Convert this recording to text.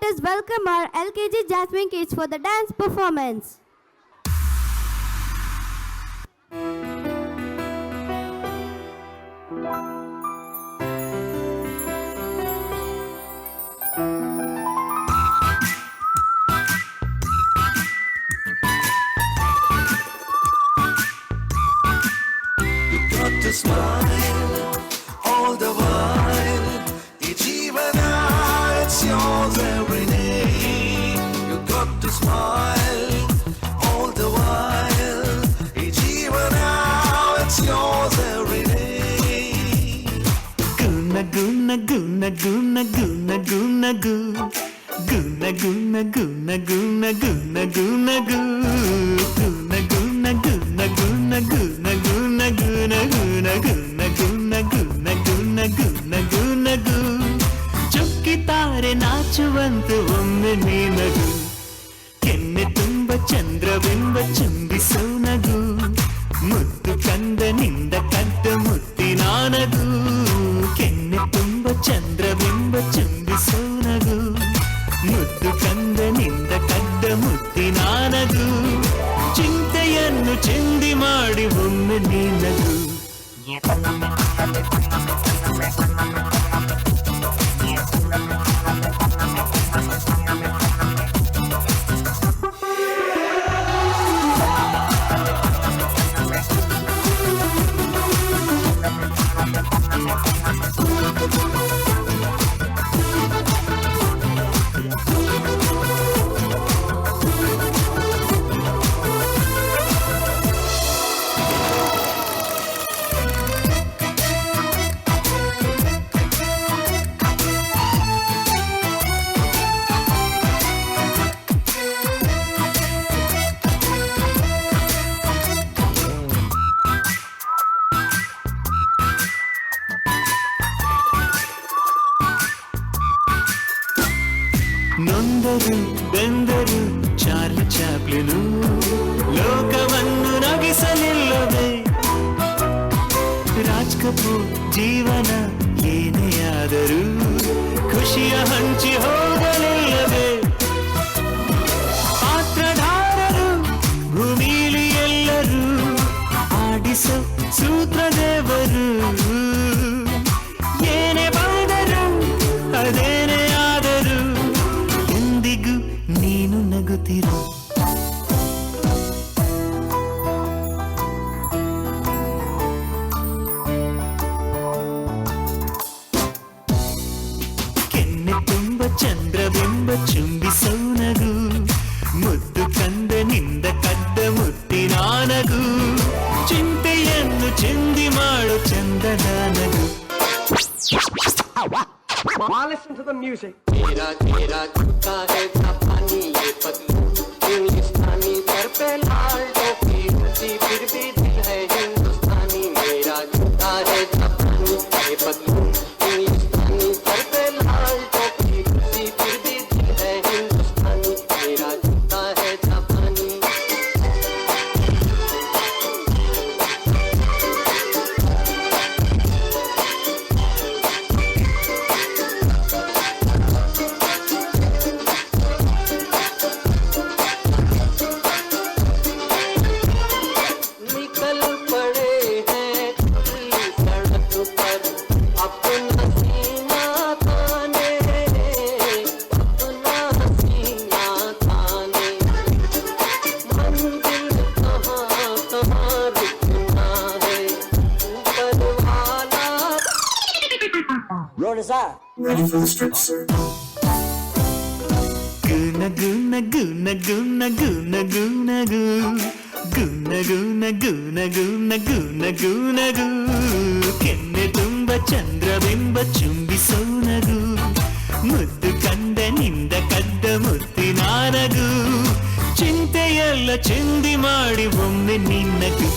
let us welcome our LKG Jasmine kids for the dance performance. To smile all the while. Jeevana, it's yours every day. You got to smile all the while. Jeevana, it's yours every day. Guna guna guna guna guna guna goo. Guna guna guna guna guna guna goo. Guna guna guna guna guna guna guna guna guna guna guna guna guna guna goo. ಚುಕ್ಕಿ ತಾರೆ ನಾಚುವಂತೆ ಒಮ್ಮೆ ನೀನಗು ಕೆನ್ನೆ ತುಂಬ ಚಂದ್ರಬಿಂಬ ಚುಂಬಿಸೋ ನಗು ಮುದ್ದು ಕಂದನಿಂದ ಕದ್ದ ಮುತ್ತಿನಾನಗು ಕೆನ್ನೆ ತುಂಬ ಚಂದ್ರಬಿಂಬ ಚುಂಬಿಸೋ ನಗು ಮುದ್ದು ಕಂದನಿಂದ ಕದ್ದ ಮುತ್ತಿನಾನಗು ಚಿಂತೆಯನ್ನು ಚಿಂದಿ ಮಾಡಿ ಒಮ್ಮೆ ನೀನಗು ನೊಂದರು ಬೆಂದರು ಚಾರ್ಲಿ ಚಾಪ್ಲಿನು ಲೋಕವನ್ನು ನಗಿಸಲಿಲ್ಲವೇ ರಾಜ್ ಕಪೂರ್ ಜೀವನ ಏನೇ ಆದರೂ ಖುಷಿಯ ಹಂಚಿ ಹೋಗಲಿಲ್ಲವೇ ಪಾತ್ರಧಾರರು ಭೂಮಿಲಿ ಎಲ್ಲರೂ ಆಡಿಸೋ ಸೂತ್ರದೇವರು ಏನೇ ಬಂದರು ಅದೇನೇ ಆದರೂ ಎಂದಿಗೂ ನೀನು ನಗುತ್ತಿರು ಕೆನ್ನೆ ತುಂಬ ಚಂದ್ರಬಿಂಬ ಚುಂಬಿಸೋ ನಗು ಮುದ್ದು ಕಂದನಿಂದ ಕದ್ದ ಮುತ್ತಿನಾನಗು ಚಿಂತೆಯನ್ನು ಚಿಂದಿ ಮಾಡು ಚಂದನ ನಗು Listen to the music. मेरा तेरा जूता है जापानी ये पतलू इंग्लिस्तानी सर पे लाल टोपी ऊंची फिर भी दिल है हिंदुस्तानी मेरा जूता है जापानी ये पतलू इंग्लिस्तानी सर पे लाल टोपी ऊंची फिर भी दिल है हिंदुस्तानी मेरा जूता है जापानी Ready for the strips? Guna guna guna guna guna guna goo. Guna guna guna guna guna guna goo. ಕೆನ್ನೆ ತುಂಬ ಚಂದ್ರಬಿಂಬ ಚುಂಬಿಸೋ ನಗು ಮುದ್ದು ಕಂದನಿಂದ ಕದ್ದ ಮುತ್ತಿನಾನಗು ಚಿಂತೆಯೆಲ್ಲ ಚಿಂದಿ ಮಾಡಿ ಒಮ್ಮೆ ನಿನ್ನಗು